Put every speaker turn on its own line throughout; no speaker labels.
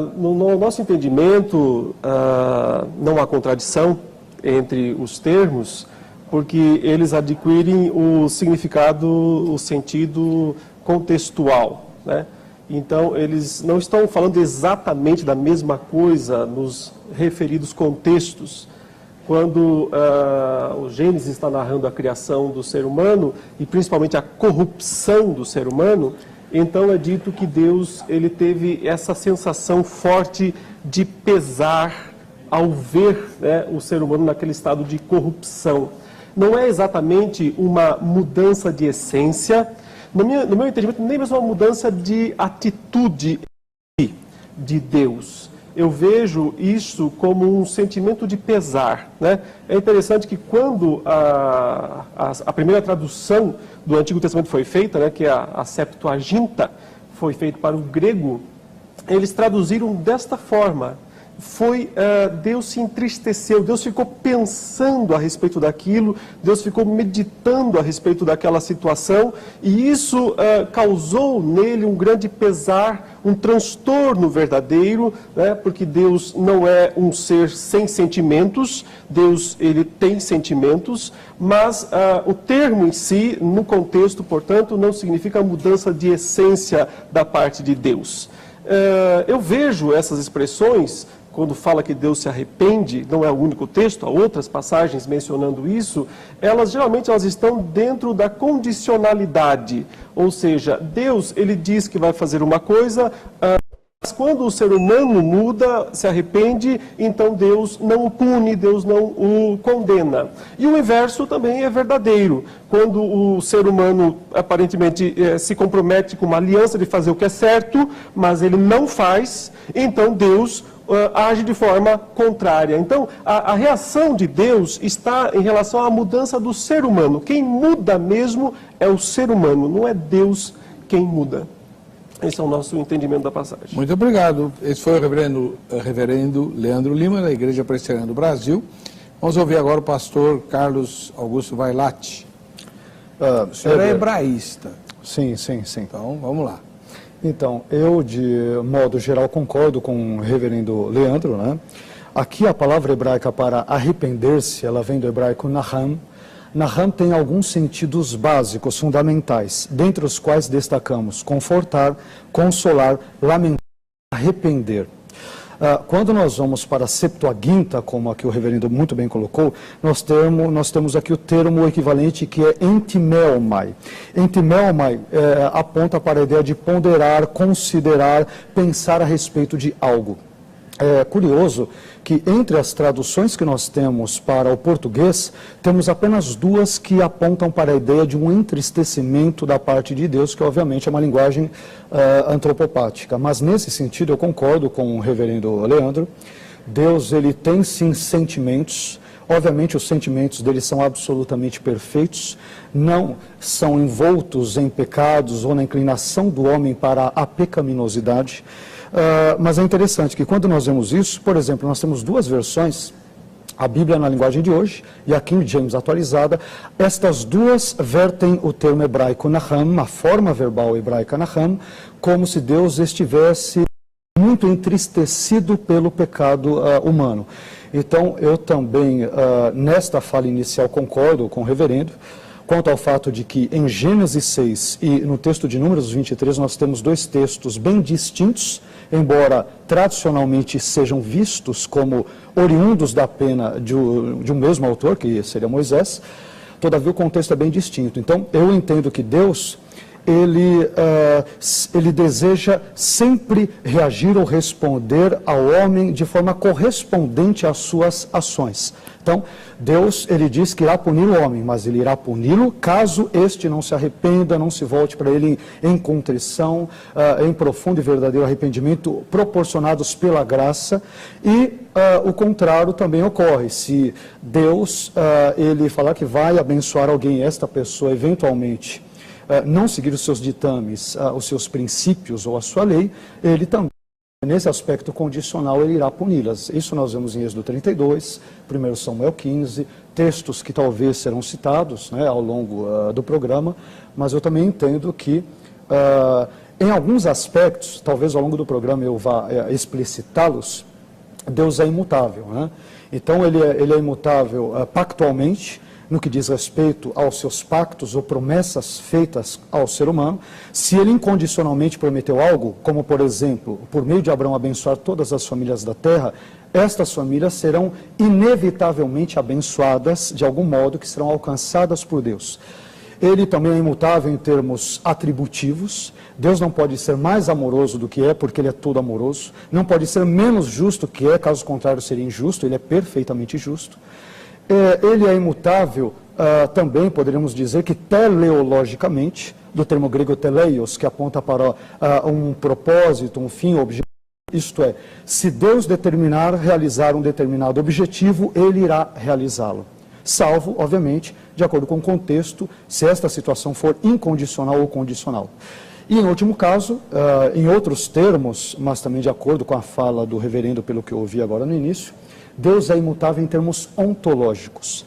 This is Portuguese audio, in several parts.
No nosso entendimento, não há contradição entre os termos, porque eles adquirem o significado, o sentido contextual, né? Então, eles não estão falando exatamente da mesma coisa nos referidos contextos. Quando o Gênesis está narrando a criação do ser humano, e principalmente a corrupção do ser humano, então é dito que Deus ele teve essa sensação forte de pesar ao ver, né, o ser humano naquele estado de corrupção. Não é exatamente uma mudança de essência, no meu entendimento, nem mesmo uma mudança de atitude de Deus. Eu vejo isso como um sentimento de pesar, né? É interessante que quando a primeira tradução do Antigo Testamento foi feita, né, que é a Septuaginta, foi feita para o grego, eles traduziram desta forma. Deus se entristeceu, Deus ficou pensando a respeito daquilo, Deus ficou meditando a respeito daquela situação, e isso causou nele um grande pesar, um transtorno verdadeiro, né, porque Deus não é um ser sem sentimentos, Deus ele tem sentimentos, mas o termo em si, no contexto, portanto, não significa mudança de essência da parte de Deus. Eu vejo essas expressões, quando fala que Deus se arrepende, não é o único texto, há outras passagens mencionando isso, geralmente elas estão dentro da condicionalidade, ou seja, Deus ele diz que vai fazer uma coisa, mas quando o ser humano muda, se arrepende, então Deus não o pune, Deus não o condena. E o inverso também é verdadeiro. Quando o ser humano aparentemente se compromete com uma aliança de fazer o que é certo, mas ele não faz, então Deus age de forma contrária. Então, a reação de Deus está em relação à mudança do ser humano. Quem muda mesmo é o ser humano, não é Deus quem muda. Esse é o nosso entendimento da passagem.
Muito obrigado. Esse foi o reverendo Leandro Lima, da Igreja Presbiteriana do Brasil. Vamos ouvir agora o pastor Carlos Augusto Vailate. O senhor é hebraísta.
Sim.
Então, vamos lá.
Então, eu, de modo geral, concordo com o reverendo Leandro, né? Aqui a palavra hebraica para arrepender-se, ela vem do hebraico naham. Naham tem alguns sentidos básicos, fundamentais, dentre os quais destacamos confortar, consolar, lamentar, arrepender. Quando nós vamos para a Septuaginta, como aqui o reverendo muito bem colocou, nós temos aqui o termo equivalente que é entimeomai. Entimeomai aponta para a ideia de ponderar, considerar, pensar a respeito de algo. É curioso que entre as traduções que nós temos para o português, temos apenas duas que apontam para a ideia de um entristecimento da parte de Deus, que obviamente é uma linguagem antropopática. Mas nesse sentido eu concordo com o reverendo Leandro. Deus ele tem sim sentimentos. Obviamente os sentimentos dele são absolutamente perfeitos, não são envoltos em pecados ou na inclinação do homem para a pecaminosidade. Mas é interessante que quando nós vemos isso, por exemplo, nós temos duas versões, a Bíblia na linguagem de hoje e a King James atualizada. Estas duas vertem o termo hebraico naham, a forma verbal hebraica naham, como se Deus estivesse muito entristecido pelo pecado humano. Então, eu também, nesta fala inicial, concordo com o reverendo, quanto ao fato de que em Gênesis 6 e no texto de Números 23 nós temos dois textos bem distintos, embora tradicionalmente sejam vistos como oriundos da pena de um mesmo autor, que seria Moisés, todavia o contexto é bem distinto. Então, eu entendo que Deus, ele deseja sempre reagir ou responder ao homem de forma correspondente às suas ações. Então, Deus, ele diz que irá punir o homem, mas ele irá puni-lo caso este não se arrependa, não se volte para ele em contrição, em profundo e verdadeiro arrependimento, proporcionados pela graça. E o contrário também ocorre. Se Deus, ele falar que vai abençoar alguém, esta pessoa eventualmente não seguir os seus ditames, os seus princípios ou a sua lei, ele também, nesse aspecto condicional, ele irá puni-las. Isso nós vemos em Êxodo 32, 1 Samuel 15, textos que talvez serão citados, né, ao longo do programa, mas eu também entendo que Em alguns aspectos, talvez ao longo do programa eu vá explicitá-los, Deus é imutável, né? Então ele é imutável pactualmente, no que diz respeito aos seus pactos ou promessas feitas ao ser humano. Se ele incondicionalmente prometeu algo, como por exemplo, por meio de Abraão abençoar todas as famílias da terra, estas famílias serão inevitavelmente abençoadas de algum modo, que serão alcançadas por Deus. Ele também é imutável em termos atributivos. Deus não pode ser mais amoroso do que é, porque ele é todo amoroso. Não pode ser menos justo do que é, caso contrário seria injusto. Ele é perfeitamente justo. Ele é imutável também, poderíamos dizer que teleologicamente, do termo grego teleios, que aponta para um propósito, um fim, objetivo. Isto é, se Deus determinar realizar um determinado objetivo, ele irá realizá-lo. Salvo, obviamente, de acordo com o contexto, se esta situação for incondicional ou condicional. E, em último caso, em outros termos, mas também de acordo com a fala do reverendo, pelo que eu ouvi agora no início, Deus é imutável em termos ontológicos.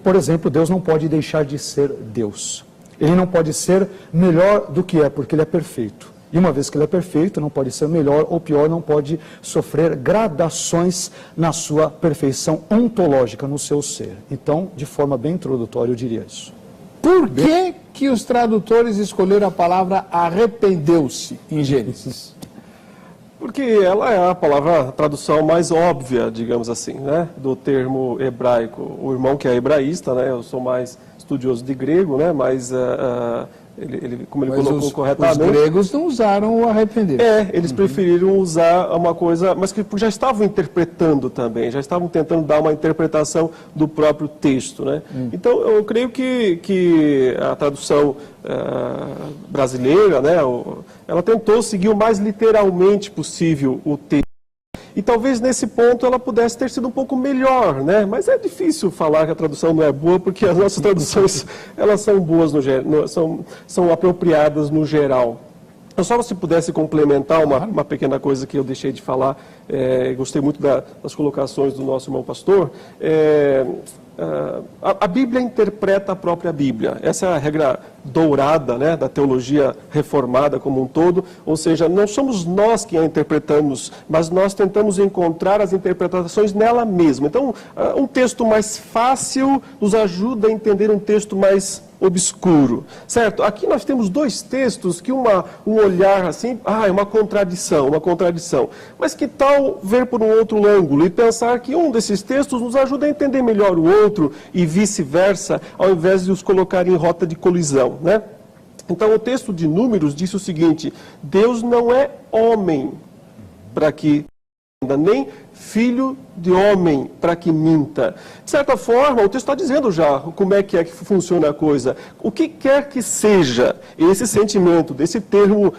Por exemplo, Deus não pode deixar de ser Deus. Ele não pode ser melhor do que é, porque ele é perfeito. E uma vez que ele é perfeito, não pode ser melhor ou pior, não pode sofrer gradações na sua perfeição ontológica, no seu ser. Então, de forma bem introdutória, eu diria isso.
Por que os tradutores escolheram a palavra arrependeu-se em Gênesis?
Porque ela é a tradução mais óbvia, digamos assim, né, do termo hebraico. O irmão que é hebraísta, né, eu sou mais estudioso de grego, né, mas como ele colocou corretamente...
Os gregos não usaram o arrepender.
Eles preferiram usar uma coisa, mas que já estavam interpretando também, já estavam tentando dar uma interpretação do próprio texto, né? Então, eu creio que a tradução brasileira, né, ela tentou seguir o mais literalmente possível o texto. E talvez nesse ponto ela pudesse ter sido um pouco melhor, né? Mas é difícil falar que a tradução não é boa, porque as nossas traduções, elas são boas, são apropriadas no geral. Eu só se pudesse complementar uma pequena coisa que eu deixei de falar, gostei muito das colocações do nosso irmão pastor. A Bíblia interpreta a própria Bíblia. Essa é a regra dourada, né, da teologia reformada como um todo. Ou seja, não somos nós que a interpretamos, mas nós tentamos encontrar as interpretações nela mesma. Então, um texto mais fácil nos ajuda a entender um texto mais obscuro, certo? Aqui nós temos dois textos que um olhar assim, é uma contradição. Mas que tal ver por um outro ângulo e pensar que um desses textos nos ajuda a entender melhor o outro e vice-versa, ao invés de os colocar em rota de colisão, né? Então o texto de Números diz o seguinte: Deus não é homem para que nem filho de homem para que minta. De certa forma, o texto está dizendo já como é que funciona a coisa. O que quer que seja esse sentimento, desse termo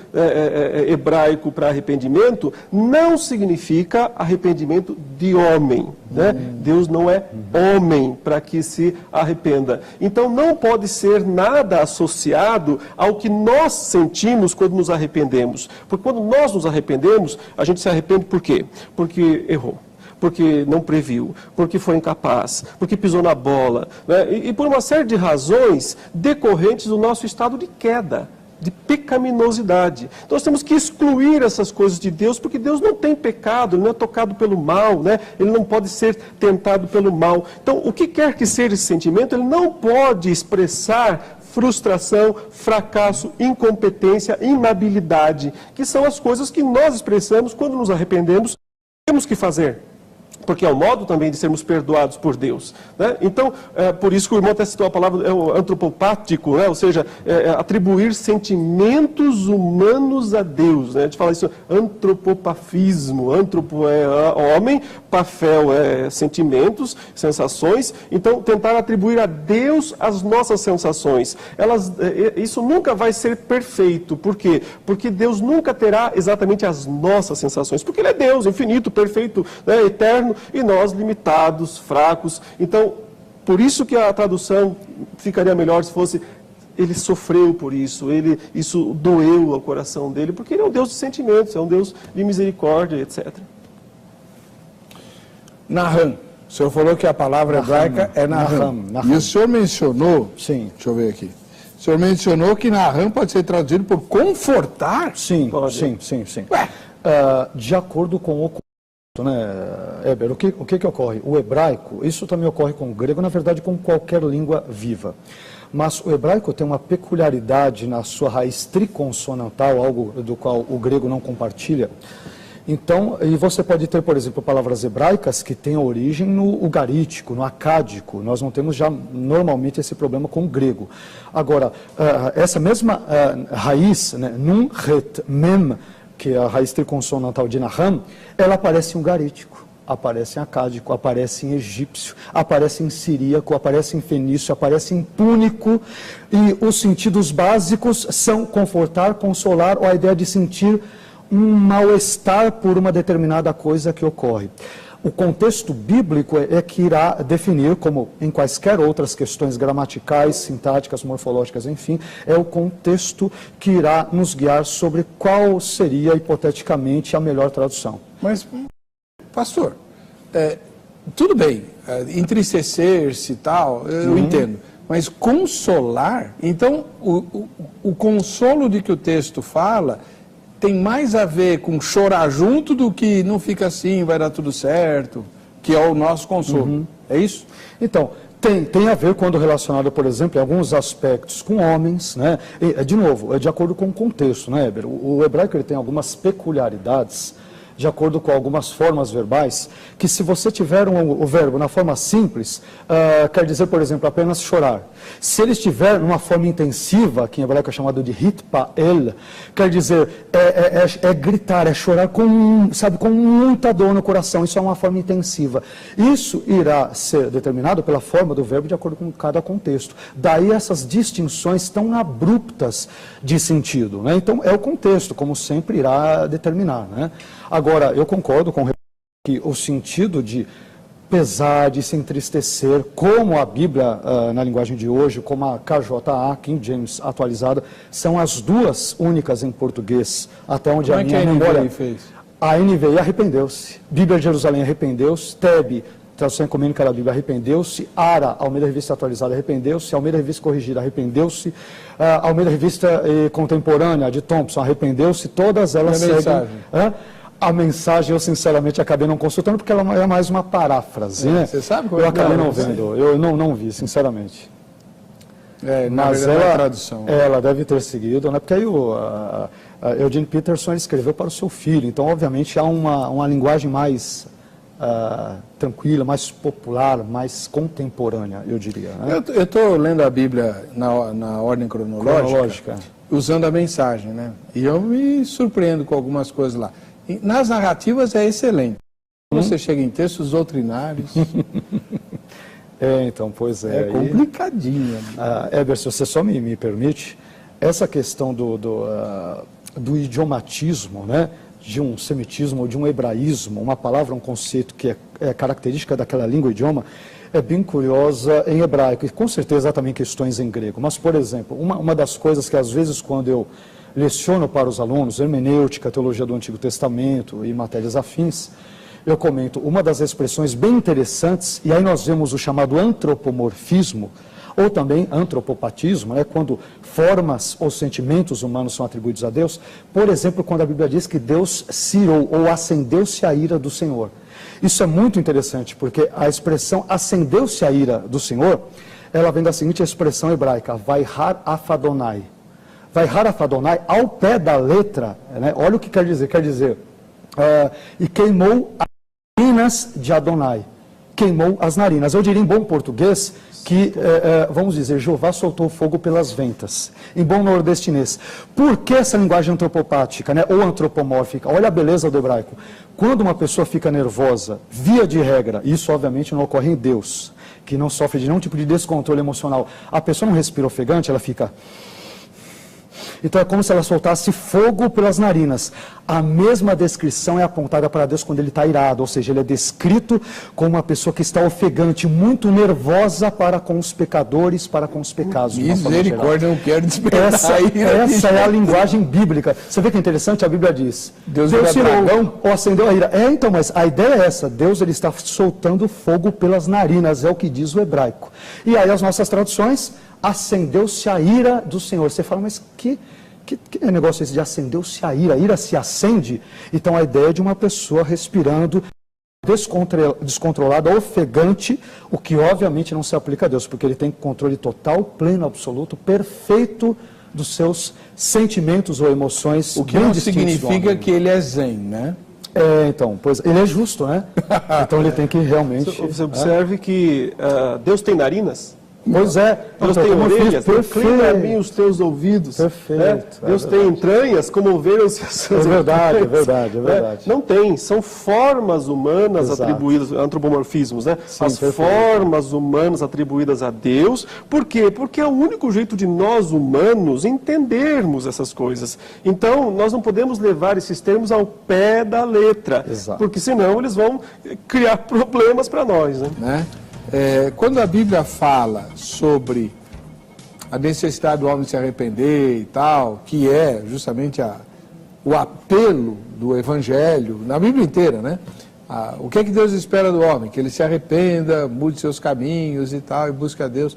hebraico para arrependimento, não significa arrependimento de homem, né? Deus não é homem para que se arrependa. Então não pode ser nada associado ao que nós sentimos quando nos arrependemos. Porque quando nós nos arrependemos, a gente se arrepende por quê? Porque errou, porque não previu, porque foi incapaz, porque pisou na bola, né? E por uma série de razões decorrentes do nosso estado de queda, de pecaminosidade. Então nós temos que excluir essas coisas de Deus, porque Deus não tem pecado, ele não é tocado pelo mal, né? Ele não pode ser tentado pelo mal. Então, o que quer que seja esse sentimento, ele não pode expressar frustração, fracasso, incompetência, inabilidade, que são as coisas que nós expressamos quando nos arrependemos. Temos que fazer, porque é o modo também de sermos perdoados por Deus, né? Então, por isso que o irmão até citou a palavra antropopático, né? Ou seja, atribuir sentimentos humanos a Deus, né? A gente fala isso, antropopafismo, antropo é homem, pafel é sentimentos, sensações. Então, tentar atribuir a Deus as nossas sensações. Isso nunca vai ser perfeito. Por quê? Porque Deus nunca terá exatamente as nossas sensações, porque Ele é Deus, infinito, perfeito, né? Eterno, e nós limitados, fracos. Então, por isso que a tradução ficaria melhor se fosse: ele sofreu por isso, isso doeu ao coração dele, porque ele é um Deus de sentimentos, é um Deus de misericórdia, etc.
Naham. O senhor falou que a palavra hebraica é Naham. E o senhor mencionou,
sim,
deixa eu ver aqui, o senhor mencionou que Naham pode ser traduzido por confortar?
Sim,
Pode.
sim.
Ué,
De acordo com o contexto, né, Heber, o que ocorre? O hebraico, isso também ocorre com o grego, na verdade com qualquer língua viva. Mas o hebraico tem uma peculiaridade na sua raiz triconsonantal, algo do qual o grego não compartilha. Então, e você pode ter, por exemplo, palavras hebraicas que têm origem no ugarítico, no acádico. Nós não temos já normalmente esse problema com o grego. Agora, essa mesma raiz, né, nun, het, mem, que é a raiz triconsonantal de Naham, ela aparece em ugarítico, aparece em acádico, aparece em egípcio, aparece em siríaco, aparece em fenício, aparece em púnico, e os sentidos básicos são confortar, consolar, ou a ideia de sentir um mal-estar por uma determinada coisa que ocorre. O contexto bíblico é que irá definir, como em quaisquer outras questões gramaticais, sintáticas, morfológicas, enfim, é o contexto que irá nos guiar sobre qual seria, hipoteticamente, a melhor tradução.
mas, pastor, tudo bem, entristecer-se e tal, eu entendo. Mas consolar, então, o consolo de que o texto fala tem mais a ver com chorar junto do que não fica assim, vai dar tudo certo, que é o nosso consolo. É isso?
Então, tem a ver quando relacionado, por exemplo, em alguns aspectos com homens, né? E, de novo, é de acordo com o contexto, né, Heber? O hebraico ele tem algumas peculiaridades, de acordo com algumas formas verbais, que se você tiver o verbo na forma simples, quer dizer, por exemplo, apenas chorar. Se ele estiver numa forma intensiva, que em hebraico é chamado de hitpael, quer dizer, é gritar, é chorar com muita dor no coração. Isso é uma forma intensiva. Isso irá ser determinado pela forma do verbo de acordo com cada contexto. Daí essas distinções tão abruptas de sentido, né? Então, é o contexto, como sempre irá determinar, né? Agora, eu concordo com que o sentido de pesar, de se entristecer, como a Bíblia, na linguagem de hoje, como a KJA, King James atualizada, são as duas únicas em português, até onde
Como
a minha memória
fez?
A NVI arrependeu-se, Bíblia de Jerusalém arrependeu-se, TEB, tradução ecumênica da Bíblia, arrependeu-se, ARA, Almeida Revista Atualizada, arrependeu-se, Almeida Revista Corrigida, arrependeu-se, Almeida Revista Contemporânea, de Thompson, arrependeu-se, todas elas seguem... A mensagem eu sinceramente acabei não consultando porque ela é mais uma paráfrase, né?
Você sabe como
eu acabei não vendo, eu não vi, sinceramente. Mas ela, tradução. Ela deve ter seguido, né? Porque aí o Eugene Peterson ele escreveu para o seu filho, então obviamente há uma linguagem mais tranquila, mais popular, mais contemporânea, eu diria. Né?
Eu estou lendo a Bíblia na ordem cronológica, usando a mensagem, né? E eu me surpreendo com algumas coisas lá. Nas narrativas é excelente. Você chega em textos doutrinários.
Então, pois é.
É complicadinho.
Heber, se você só me permite, essa questão do idiomatismo, né? De um semitismo ou de um hebraísmo, uma palavra, um conceito que é característica daquela língua, idioma, é bem curiosa em hebraico, e com certeza há também questões em grego. Mas, por exemplo, uma das coisas que às vezes quando eu leciono para os alunos, hermenêutica, teologia do Antigo Testamento e matérias afins, eu comento uma das expressões bem interessantes, e aí nós vemos o chamado antropomorfismo, ou também antropopatismo, né, quando formas ou sentimentos humanos são atribuídos a Deus. Por exemplo, quando a Bíblia diz que Deus cirou ou acendeu-se a ira do Senhor. Isso é muito interessante, porque a expressão acendeu-se a ira do Senhor, ela vem da seguinte expressão hebraica, Vaihar Afadonai. Vaihar Afadonai, ao pé da letra, né, olha o que quer dizer, e queimou as narinas de Adonai. Queimou as narinas. Eu diria em bom português que, vamos dizer, Jeová soltou fogo pelas ventas. Em bom nordestinês. Por que essa linguagem antropopática, né, ou antropomórfica? Olha a beleza do hebraico. Quando uma pessoa fica nervosa, via de regra, isso obviamente não ocorre em Deus, que não sofre de nenhum tipo de descontrole emocional. A pessoa não respira ofegante, ela fica... Então é como se ela soltasse fogo pelas narinas. A mesma descrição é apontada para Deus quando ele está irado, ou seja, ele é descrito como uma pessoa que está ofegante, muito nervosa para com os pecadores, para com os pecados.
Misericórdia, eu não quero despertar.
Essa é a linguagem bíblica. Você vê que é interessante? A Bíblia diz, Deus tirou ou acendeu a ira. Então, mas a ideia é essa, Deus ele está soltando fogo pelas narinas, é o que diz o hebraico. E aí as nossas traduções acendeu-se a ira do Senhor. Você fala, mas que negócio é esse de acendeu-se a ira? A ira se acende? Então a ideia é de uma pessoa respirando descontrolada, ofegante, o que obviamente não se aplica a Deus, porque ele tem controle total, pleno, absoluto, perfeito dos seus sentimentos ou emoções.
O que não significa que ele é zen, né?
Então, pois ele é justo, né? Então ele tem que realmente...
Você observe que Deus tem narinas.
Pois é.
Deus tem orelhas, inclina a mim os teus ouvidos.
Perfeito.
Né? Deus tem entranhas, como ovelhas as suas
verdade,
entranhas.
é verdade.
Não tem, são formas humanas atribuídas, antropomorfismos, né?
Sim,
as
perfeito.
formas humanas atribuídas a Deus. Por quê? Porque é o único jeito de nós humanos entendermos essas coisas. Então, nós não podemos levar esses termos ao pé da letra,
Exato.
porque senão eles vão criar problemas para nós, né?
Quando a Bíblia fala sobre a necessidade do homem se arrepender e tal, que é justamente o apelo do Evangelho, na Bíblia inteira, né? O que é que Deus espera do homem? Que ele se arrependa, mude seus caminhos e tal, e busque a Deus.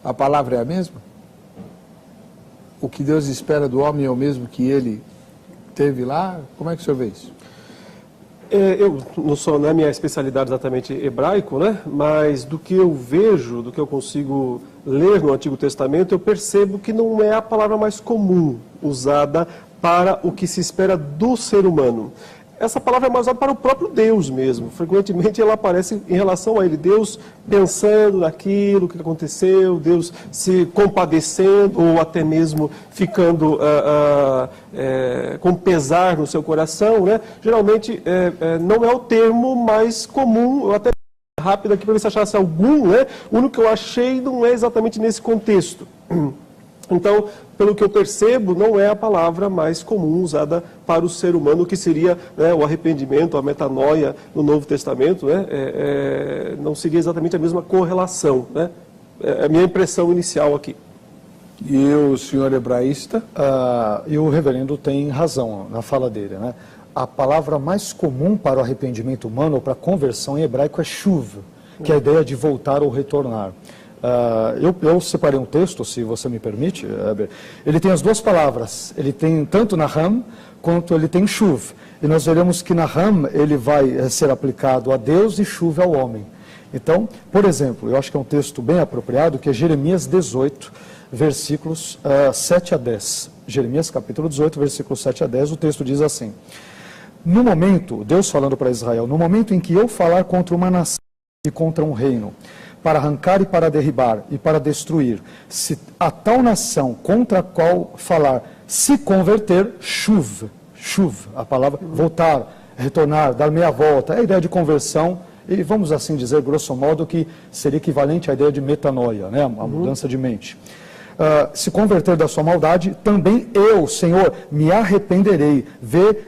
A palavra é a mesma? O que Deus espera do homem é o mesmo que ele teve lá? Como é que o senhor vê isso?
Eu não é minha especialidade exatamente hebraico, né? Mas do que eu vejo, do que eu consigo ler no Antigo Testamento, eu percebo que não é a palavra mais comum usada para o que se espera do ser humano. Essa palavra é mais usada para o próprio Deus mesmo. Frequentemente ela aparece em relação a ele. Deus pensando naquilo que aconteceu, Deus se compadecendo ou até mesmo ficando com pesar no seu coração, né? Geralmente não é o termo mais comum. Eu até rápido aqui para ver se achasse algum, né? O único que eu achei não é exatamente nesse contexto. Então, pelo que eu percebo, não é a palavra mais comum usada para o ser humano, que seria, né, o arrependimento, a metanoia no Novo Testamento, né? Não seria exatamente a mesma correlação, né? É a minha impressão inicial aqui.
E o senhor hebraísta?
E o reverendo tem razão na fala dele, né? A palavra mais comum para o arrependimento humano ou para a conversão em hebraico é shuv, que é a ideia de voltar ou retornar. Eu separei um texto, se você me permite, Heber. Ele tem as duas palavras, ele tem tanto naham quanto ele tem shuv. E nós veremos que naham ele vai ser aplicado a Deus e shuv ao homem. Então, por exemplo, eu acho que é um texto bem apropriado, que é Jeremias 18, versículos 7 a 10. Jeremias capítulo 18, versículos 7 a 10, o texto diz assim: no momento, Deus falando para Israel, no momento em que eu falar contra uma nação e contra um reino, para arrancar e para derribar e para destruir, se a tal nação contra a qual falar se converter, shuv, a palavra voltar, retornar, dar meia volta, é a ideia de conversão, e vamos assim dizer, grosso modo, que seria equivalente à ideia de metanoia, né? A mudança de mente. Se converter da sua maldade, também eu, Senhor, me arrependerei,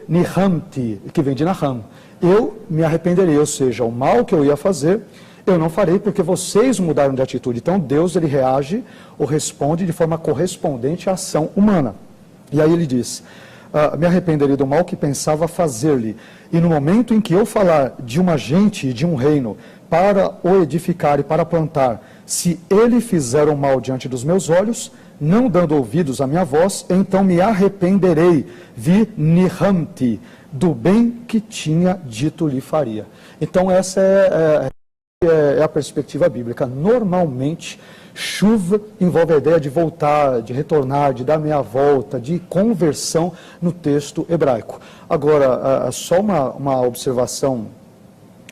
nihamti, que vem de naham, eu me arrependerei, ou seja, o mal que eu ia fazer, eu não farei porque vocês mudaram de atitude. Então Deus ele reage ou responde de forma correspondente à ação humana. E aí ele diz, me arrependerei do mal que pensava fazer-lhe. E no momento em que eu falar de uma gente e de um reino para o edificar e para plantar, se ele fizer o mal diante dos meus olhos, não dando ouvidos à minha voz, então me arrependerei, nihamti, do bem que tinha dito lhe faria. Então essa é a perspectiva bíblica. Normalmente, chuva envolve a ideia de voltar, de retornar, de dar meia volta, de conversão no texto hebraico. Agora, só uma observação,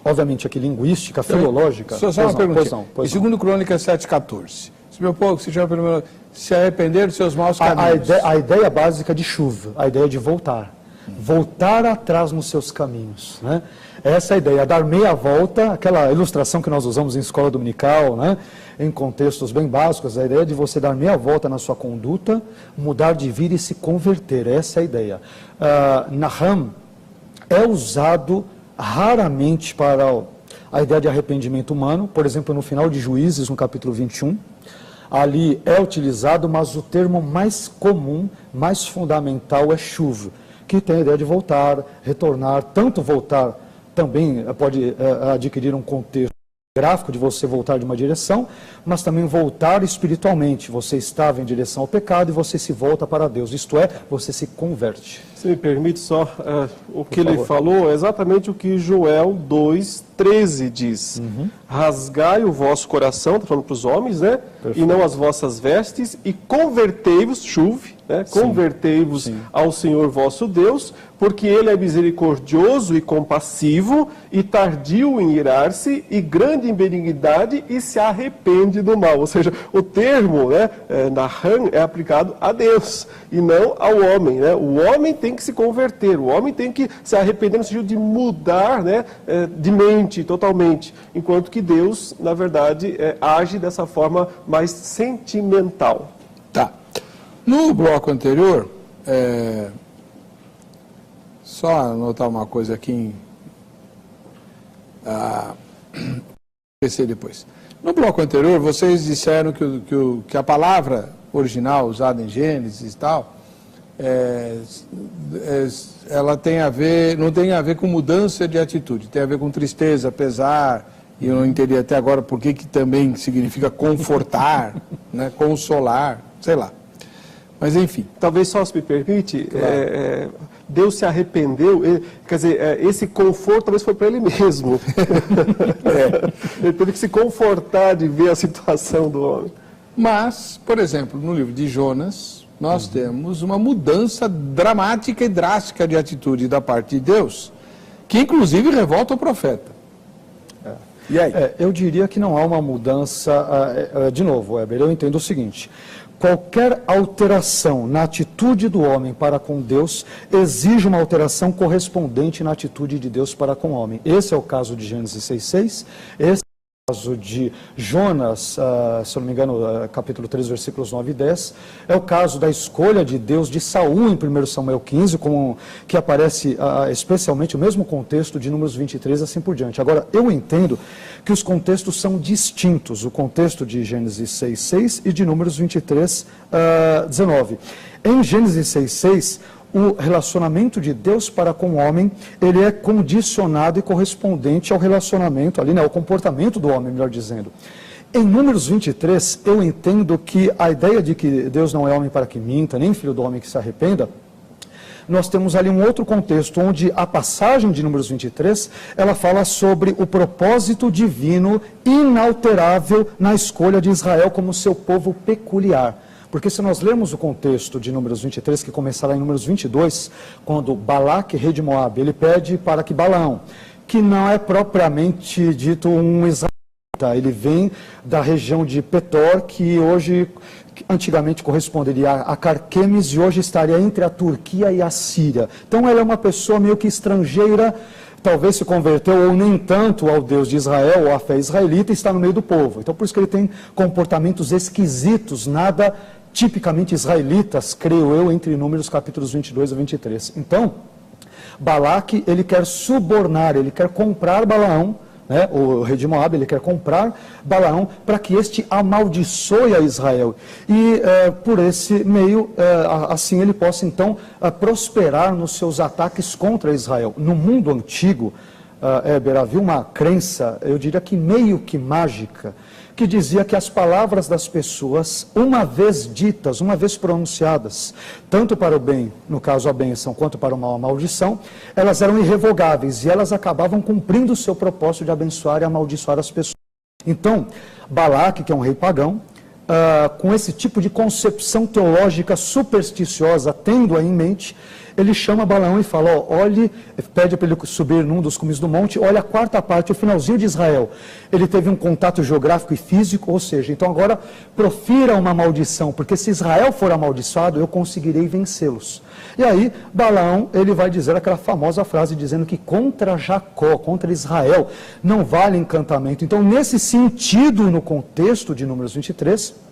obviamente aqui linguística, filológica.
Só uma pergunta. Em 2 Crônicas 7,14, se meu povo se arrepender dos seus maus caminhos.
A ideia básica de chuva, a ideia de voltar. Voltar atrás nos seus caminhos, né? Essa ideia, dar meia volta, aquela ilustração que nós usamos em escola dominical, né? Em contextos bem básicos, a ideia de você dar meia volta na sua conduta, mudar de vida e se converter, essa é a ideia. Naham é usado raramente para a ideia de arrependimento humano, por exemplo, no final de Juízes, no capítulo 21, ali é utilizado, mas o termo mais comum, mais fundamental é shuv, que tem a ideia de voltar, retornar, tanto voltar também pode adquirir um contexto gráfico de você voltar de uma direção, mas também voltar espiritualmente. Você estava em direção ao pecado e você se volta para Deus, isto é, você se converte.
Se me permite só, o que ele falou é exatamente o que Joel 2,13 diz. Rasgai o vosso coração, está falando para os homens, né? Perfeito. E não as vossas vestes, e convertei-vos, chuve, né? Convertei-vos ao Senhor vosso Deus, porque Ele é misericordioso e compassivo, e tardio em irar-se, e grande em benignidade, e se arrepende do mal. Ou seja, o termo, né, Naham, é aplicado a Deus, e não ao homem, né? O homem tem que se converter, o homem tem que se arrepender no sentido de mudar, né, de mente totalmente, enquanto que Deus, na verdade, age dessa forma mais sentimental.
Tá. No bloco anterior, só anotar uma coisa aqui, esquecer depois. No bloco anterior, vocês disseram que a palavra original usada em Gênesis e tal, ela tem a ver, não tem a ver com mudança de atitude, tem a ver com tristeza, pesar, e eu não entendi até agora por que também significa confortar, né, consolar, sei lá. Mas enfim.
Talvez só, se me permite, claro. Deus se arrependeu, quer dizer, esse conforto talvez foi para ele mesmo. Ele teve que se confortar de ver a situação do homem.
Mas, por exemplo, no livro de Jonas, nós temos uma mudança dramática e drástica de atitude da parte de Deus, que inclusive revolta o profeta.
E aí? Eu diria que não há uma mudança, de novo, Weber, eu entendo o seguinte: qualquer alteração na atitude do homem para com Deus exige uma alteração correspondente na atitude de Deus para com o homem. Esse é o caso de Gênesis 6,6, esse é o caso de Jonas, se eu não me engano, capítulo 3, versículos 9 e 10, é o caso da escolha de Deus de Saul em 1 Samuel 15, que aparece especialmente o mesmo contexto de Números 23 e assim por diante. Agora, eu entendo que os contextos são distintos, o contexto de Gênesis 6,6 e de Números 23, 19. Em Gênesis 6,6, o relacionamento de Deus para com o homem, ele é condicionado e correspondente ao relacionamento, ali, né, ao comportamento do homem, melhor dizendo. Em Números 23, eu entendo que a ideia de que Deus não é homem para que minta, nem filho do homem que se arrependa, nós temos ali um outro contexto, onde a passagem de Números 23, ela fala sobre o propósito divino inalterável na escolha de Israel como seu povo peculiar. Porque se nós lermos o contexto de Números 23, que começará em Números 22, quando Balaque, rei de Moabe, ele pede para que Balaão, que não é propriamente dito um israelita, ele vem da região de Petor, que antigamente corresponderia a Carquemes, e hoje estaria entre a Turquia e a Síria. Então ela é uma pessoa meio que estrangeira, talvez se converteu ou nem tanto ao Deus de Israel ou à fé israelita, e está no meio do povo. Então por isso que ele tem comportamentos esquisitos, nada tipicamente israelitas, creio eu, entre Números capítulos 22 a 23. Então, Balaque, ele quer subornar, ele quer comprar Balaão, né, o rei de Moabe, ele quer comprar Balaão para que este amaldiçoe a Israel. E por esse meio, assim ele possa então prosperar nos seus ataques contra Israel. No mundo antigo, havia uma crença, eu diria que meio que mágica, que dizia que as palavras das pessoas, uma vez ditas, uma vez pronunciadas, tanto para o bem, no caso a bênção, quanto para o mal, a maldição, elas eram irrevogáveis e elas acabavam cumprindo o seu propósito de abençoar e amaldiçoar as pessoas. Então, Balaque, que é um rei pagão, com esse tipo de concepção teológica supersticiosa, tendo-a em mente, ele chama Balaão e fala, olhe, pede para ele subir num dos cumes do monte, olha a quarta parte, o finalzinho de Israel. Ele teve um contato geográfico e físico, ou seja, então agora profira uma maldição, porque se Israel for amaldiçoado, eu conseguirei vencê-los. E aí, Balaão, ele vai dizer aquela famosa frase dizendo que contra Jacó, contra Israel, não vale encantamento. Então, nesse sentido, no contexto de Números 23,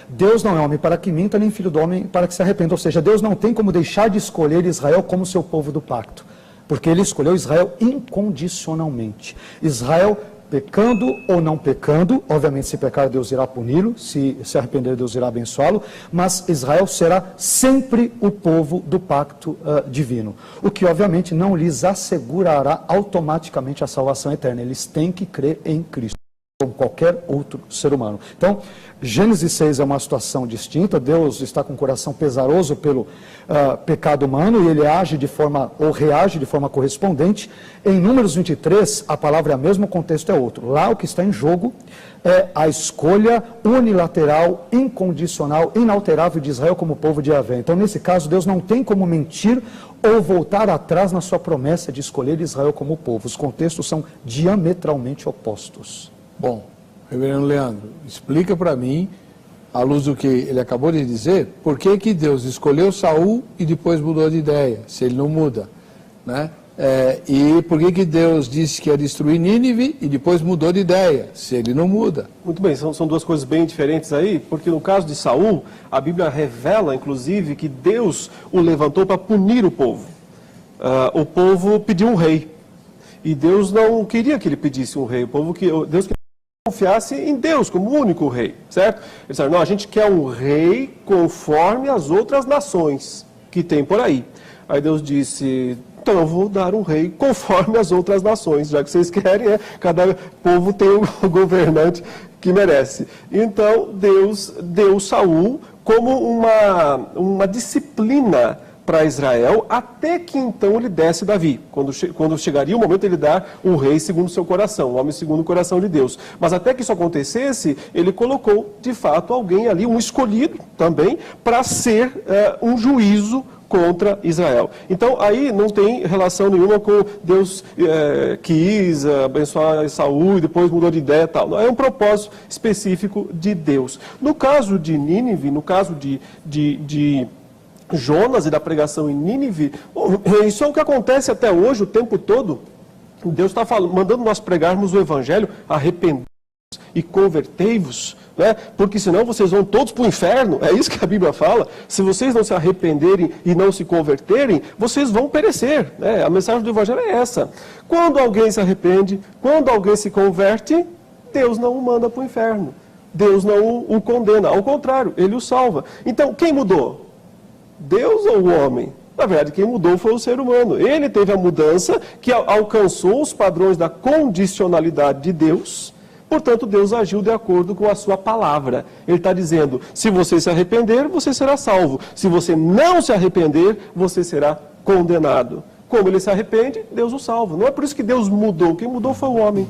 Deus não é homem para que minta, nem filho do homem para que se arrependa. Ou seja, Deus não tem como deixar de escolher Israel como seu povo do pacto, porque ele escolheu Israel incondicionalmente. Israel pecando ou não pecando. Obviamente, se pecar, Deus irá puni-lo, se arrepender, Deus irá abençoá-lo, mas Israel será sempre o povo do pacto divino, o que obviamente não lhes assegurará automaticamente a salvação eterna. Eles têm que crer em Cristo, como qualquer outro ser humano. Então, Gênesis 6 é uma situação distinta. Deus está com o coração pesaroso pelo pecado humano e ele age de forma, ou reage de forma correspondente. Em Números 23, a palavra é a mesma, o contexto é outro. Lá o que está em jogo é a escolha unilateral, incondicional, inalterável de Israel como povo de Yahvé. Então, nesse caso, Deus não tem como mentir ou voltar atrás na sua promessa de escolher Israel como povo. Os contextos são diametralmente opostos.
Bom, reverendo Leandro, explica para mim, à luz do que ele acabou de dizer, por que que Deus escolheu Saul e depois mudou de ideia, se ele não muda, né? E por que que Deus disse que ia destruir Nínive e depois mudou de ideia, se ele não muda?
Muito bem, são duas coisas bem diferentes aí, porque no caso de Saul, a Bíblia revela, inclusive, que Deus o levantou para punir o povo. O povo pediu um rei, e Deus não queria que ele pedisse um rei, Deus queria confiasse em Deus como o único rei, certo? Eles disseram, não, a gente quer um rei conforme as outras nações que tem por aí. Aí Deus disse, então eu vou dar um rei conforme as outras nações, já que vocês querem, cada povo tem o governante que merece. Então Deus deu Saul como uma disciplina para Israel, até que então ele desse Davi, quando chegaria o momento de ele dar um rei segundo o seu coração, um homem segundo o coração de Deus. Mas até que isso acontecesse, ele colocou, de fato, alguém ali, um escolhido também, para ser um juízo contra Israel. Então, aí não tem relação nenhuma com Deus quis abençoar Saul e depois mudou de ideia e tal. Não, é um propósito específico de Deus. No caso de Nínive, no caso de Jonas e da pregação em Nínive, isso é o que acontece até hoje, o tempo todo. Deus está mandando nós pregarmos o evangelho, arrependei-vos e convertei-vos, né? Porque senão vocês vão todos para o inferno, é isso que a Bíblia fala. Se vocês não se arrependerem e não se converterem, vocês vão perecer, né? A mensagem do evangelho é essa. Quando alguém se arrepende, quando alguém se converte, Deus não o manda para o inferno, Deus não o condena, ao contrário, Ele o salva. Então, quem mudou? Deus ou o homem? Na verdade, quem mudou foi o ser humano. Ele teve a mudança que alcançou os padrões da condicionalidade de Deus. Portanto, Deus agiu de acordo com a sua palavra. Ele está dizendo, se você se arrepender, você será salvo. Se você não se arrepender, você será condenado. Como ele se arrepende, Deus o salva. Não é por isso que Deus mudou. Quem mudou foi o homem.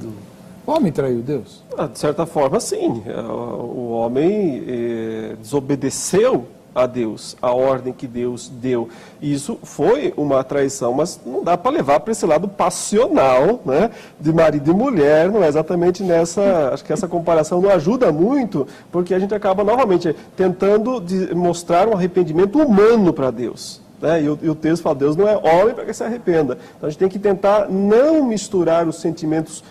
O homem traiu Deus?
De certa forma, sim. O homem desobedeceu a Deus, a ordem que Deus deu. Isso foi uma traição, mas não dá para levar para esse lado passional, né, de marido e mulher, não é exatamente nessa, acho que essa comparação não ajuda muito, porque a gente acaba novamente tentando mostrar um arrependimento humano para Deus. Né? E o texto fala, Deus não é homem para que se arrependa. Então a gente tem que tentar não misturar os sentimentos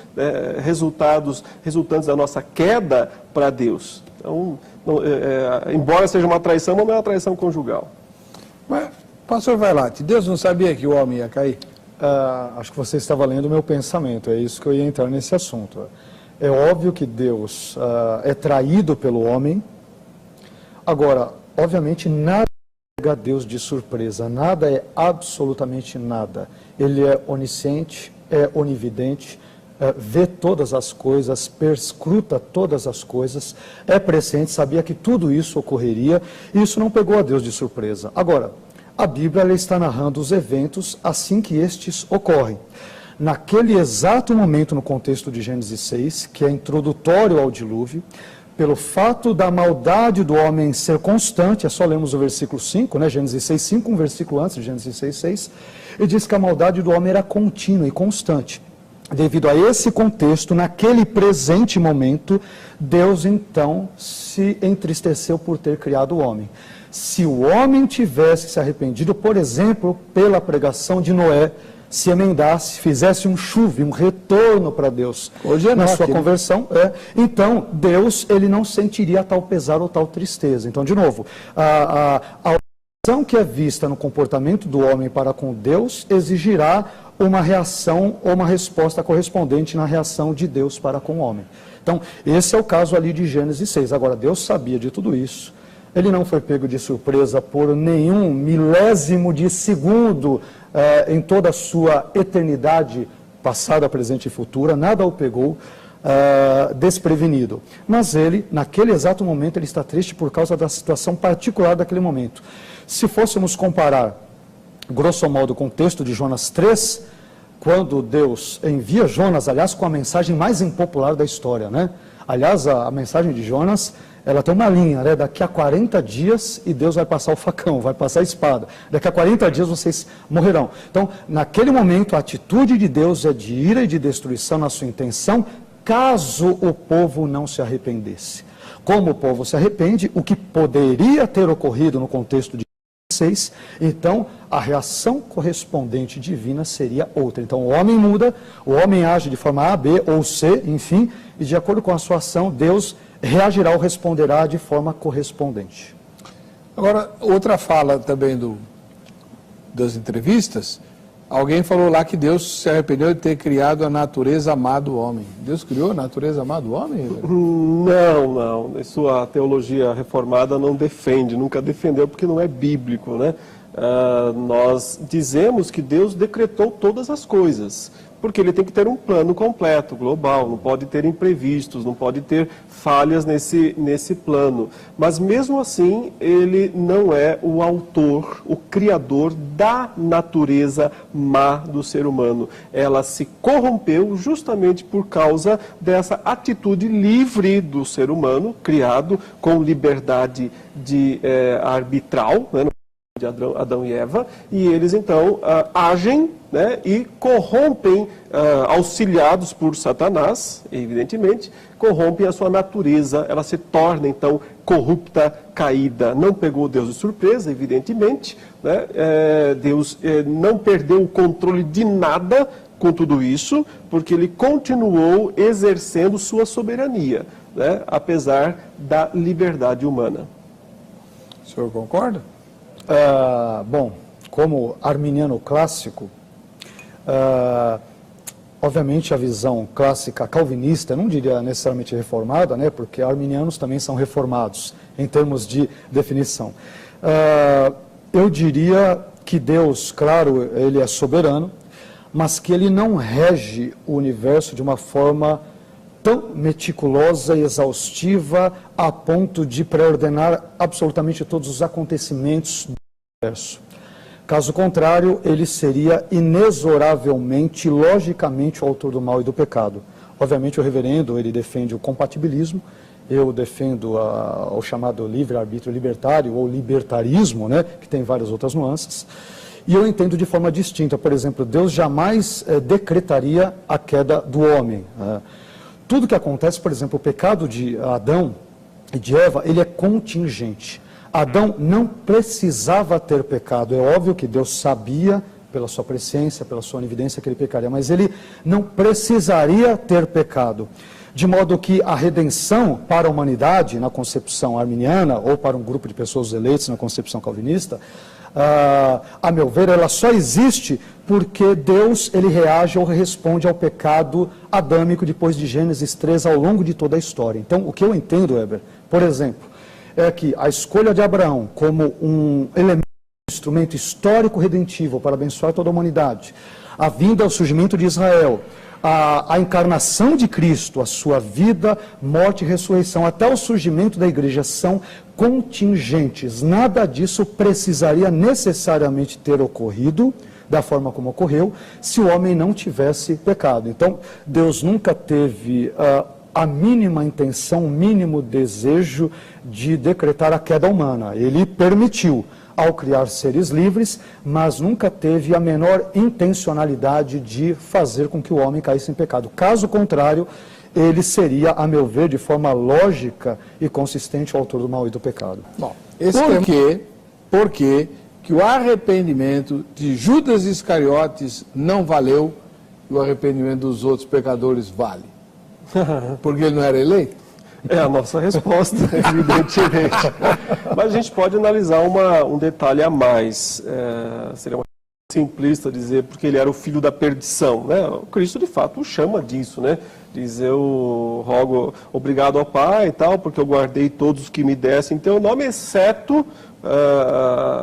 resultantes da nossa queda para Deus. Então, embora seja uma traição, não é uma traição conjugal.
Mas, pastor Vailate, Deus não sabia que o homem ia cair?
Acho que você estava lendo o meu pensamento, é isso que eu ia entrar nesse assunto. É óbvio que Deus é traído pelo homem. Agora, obviamente, nada pega Deus de surpresa, nada é absolutamente nada. Ele é onisciente, é onividente, vê todas as coisas, perscruta todas as coisas, é presciente, sabia que tudo isso ocorreria, e isso não pegou a Deus de surpresa. Agora, a Bíblia ela está narrando os eventos assim que estes ocorrem. Naquele exato momento, no contexto de Gênesis 6, que é introdutório ao dilúvio, pelo fato da maldade do homem ser constante, é só lermos o versículo 5, né? Gênesis 6, 5, um versículo antes de Gênesis 6, 6, e diz que a maldade do homem era contínua e constante. Devido a esse contexto, naquele presente momento, Deus então se entristeceu por ter criado o homem. Se o homem tivesse se arrependido, por exemplo, pela pregação de Noé, se emendasse, fizesse um chuve, um retorno para Deus na sua conversão, então Deus ele não sentiria tal pesar ou tal tristeza. Então, de novo, a oração que é vista no comportamento do homem para com Deus exigirá uma reação ou uma resposta correspondente na reação de Deus para com o homem. Então, esse é o caso ali de Gênesis 6. Agora, Deus sabia de tudo isso. Ele não foi pego de surpresa por nenhum milésimo de segundo em toda a sua eternidade passada, presente e futura. Nada o pegou desprevenido. Mas ele, naquele exato momento, ele está triste por causa da situação particular daquele momento. Se fôssemos comparar, grosso modo, com o texto de Jonas 3, quando Deus envia Jonas, aliás, com a mensagem mais impopular da história, né? Aliás, a mensagem de Jonas, ela tem uma linha, né? Daqui a 40 dias e Deus vai passar o facão, vai passar a espada. Daqui a 40 dias vocês morrerão. Então, naquele momento, a atitude de Deus é de ira e de destruição na sua intenção, caso o povo não se arrependesse. Como o povo se arrepende, o que poderia ter ocorrido no contexto de 6, então a reação correspondente divina seria outra. Então o homem muda, o homem age de forma A, B ou C, enfim, e de acordo com a sua ação, Deus reagirá ou responderá de forma correspondente.
Agora, outra fala também das entrevistas, alguém falou lá que Deus se arrependeu de ter criado a natureza má do homem. Deus criou a natureza má do homem?
Não. Isso a teologia reformada não defende, nunca defendeu, porque não é bíblico, né? Nós dizemos que Deus decretou todas as coisas, porque ele tem que ter um plano completo, global, não pode ter imprevistos, não pode ter falhas nesse plano. Mas mesmo assim, ele não é o autor, o criador da natureza má do ser humano. Ela se corrompeu justamente por causa dessa atitude livre do ser humano, criado com liberdade arbitral, né, de Adão e Eva, e eles então agem, né, e corrompem, auxiliados por Satanás, evidentemente, corrompem a sua natureza, ela se torna então corrupta, caída. Não pegou Deus de surpresa, evidentemente, né? Deus não perdeu o controle de nada com tudo isso, porque ele continuou exercendo sua soberania, né, apesar da liberdade humana.
O senhor concorda?
Bom, como arminiano clássico, obviamente a visão clássica calvinista, não diria necessariamente reformada, né, porque arminianos também são reformados em termos de definição. Eu diria que Deus, claro, ele é soberano, mas que ele não rege o universo de uma forma tão meticulosa e exaustiva a ponto de preordenar absolutamente todos os acontecimentos do universo. Caso contrário, ele seria inexoravelmente, logicamente, o autor do mal e do pecado. Obviamente, o reverendo, ele defende o compatibilismo, eu defendo o chamado livre-arbítrio libertário, ou libertarismo, né, que tem várias outras nuances. E eu entendo de forma distinta. Por exemplo, Deus jamais decretaria a queda do homem. Tudo que acontece, por exemplo, o pecado de Adão e de Eva, ele é contingente. Adão não precisava ter pecado. É óbvio que Deus sabia, pela sua presciência, pela sua onividência, que ele pecaria, mas ele não precisaria ter pecado. De modo que a redenção para a humanidade, na concepção arminiana, ou para um grupo de pessoas eleitas na concepção calvinista, a meu ver, ela só existe porque Deus, ele reage ou responde ao pecado adâmico depois de Gênesis 3 ao longo de toda a história. Então, o que eu entendo, Weber, por exemplo, é que a escolha de Abraão como um elemento, um instrumento histórico redentivo para abençoar toda a humanidade, a vinda ao surgimento de Israel, a encarnação de Cristo, a sua vida, morte e ressurreição, até o surgimento da igreja são contingentes. Nada disso precisaria necessariamente ter ocorrido da forma como ocorreu, se o homem não tivesse pecado. Então, Deus nunca teve a mínima intenção, o mínimo desejo de decretar a queda humana. Ele permitiu, ao criar seres livres, mas nunca teve a menor intencionalidade de fazer com que o homem caísse em pecado. Caso contrário, ele seria, a meu ver, de forma lógica e consistente, o autor do mal e do pecado.
Bom, por que que o arrependimento de Judas Iscariotes não valeu e o arrependimento dos outros pecadores vale? Porque ele não era eleito?
É a nossa resposta, evidentemente. Mas a gente pode analisar um detalhe a mais. Seria uma simplista dizer porque ele era o filho da perdição, né? O Cristo de fato o chama disso, né? Diz, eu rogo obrigado ao Pai e tal, porque eu guardei todos os que me dessem teu nome, exceto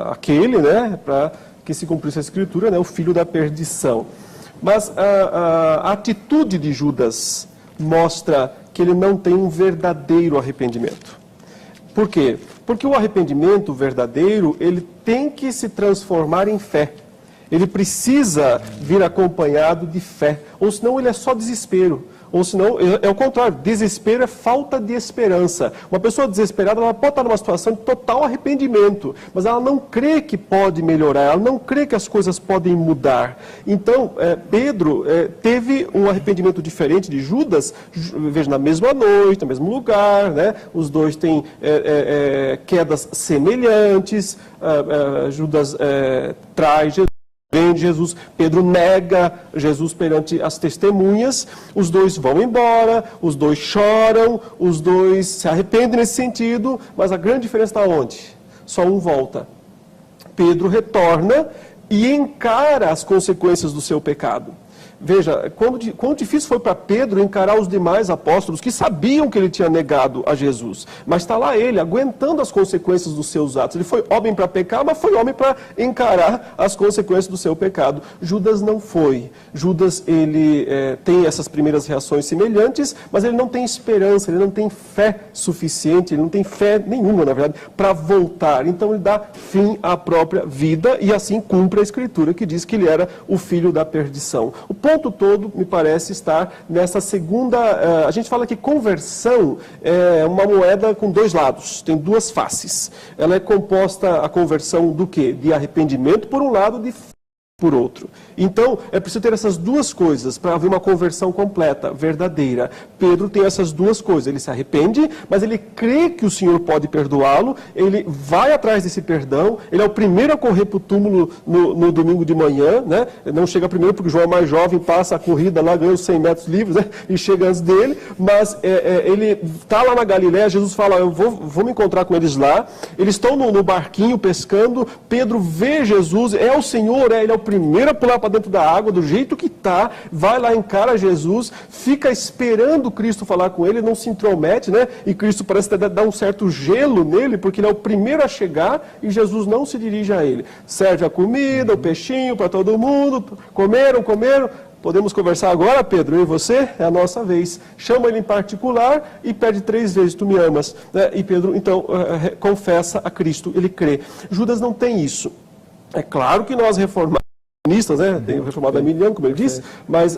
aquele, né? Para que se cumprisse a Escritura, né? O filho da perdição. Mas a atitude de Judas mostra que ele não tem um verdadeiro arrependimento. Por quê? Porque o arrependimento verdadeiro, ele tem que se transformar em fé. Ele precisa vir acompanhado de fé, ou senão ele é só desespero. Ou senão, é o contrário, desespero é falta de esperança. Uma pessoa desesperada, ela pode estar numa situação de total arrependimento, mas ela não crê que pode melhorar, ela não crê que as coisas podem mudar. Então, Pedro teve um arrependimento diferente de Judas, veja, na mesma noite, no mesmo lugar, né? Os dois têm quedas semelhantes, Judas trai Jesus. Vem Jesus, Pedro nega Jesus perante as testemunhas, os dois vão embora, os dois choram, os dois se arrependem nesse sentido, mas a grande diferença está onde? Só um volta. Pedro retorna e encara as consequências do seu pecado. Veja, quão difícil foi para Pedro encarar os demais apóstolos que sabiam que ele tinha negado a Jesus. Mas está lá ele, aguentando as consequências dos seus atos. Ele foi homem para pecar, mas foi homem para encarar as consequências do seu pecado. Judas não foi. Judas, ele tem essas primeiras reações semelhantes, mas ele não tem esperança, ele não tem fé suficiente, ele não tem fé nenhuma, na verdade, para voltar. Então ele dá fim à própria vida e assim cumpre a Escritura que diz que ele era o filho da perdição. O ponto todo, me parece, estar nessa segunda... a gente fala que conversão é uma moeda com dois lados, tem duas faces. Ela é composta, a conversão do quê? De arrependimento por um lado, de por outro. Então, é preciso ter essas duas coisas para haver uma conversão completa, verdadeira. Pedro tem essas duas coisas. Ele se arrepende, mas ele crê que o Senhor pode perdoá-lo, ele vai atrás desse perdão, ele é o primeiro a correr para o túmulo no domingo de manhã, né? Não chega primeiro porque o João é mais jovem, passa a corrida lá, ganha os 100 metros livres, né? E chega antes dele, mas ele está lá na Galiléia, Jesus fala, eu vou me encontrar com eles lá, eles estão no barquinho pescando, Pedro vê Jesus, é o Senhor, ele é o primeiro a pular para dentro da água, do jeito que está, vai lá, encara Jesus, fica esperando Cristo falar com ele, não se intromete, né? E Cristo parece dar um certo gelo nele, porque ele é o primeiro a chegar e Jesus não se dirige a ele. Serve a comida, o peixinho para todo mundo, comeram. Podemos conversar agora, Pedro, eu e você? É a nossa vez. Chama ele em particular e pede 3 vezes, tu me amas. E Pedro, então, confessa a Cristo, ele crê. Judas não tem isso. É claro que nós reformados, né? Tem o reformado Emiliano, como ele disse, mas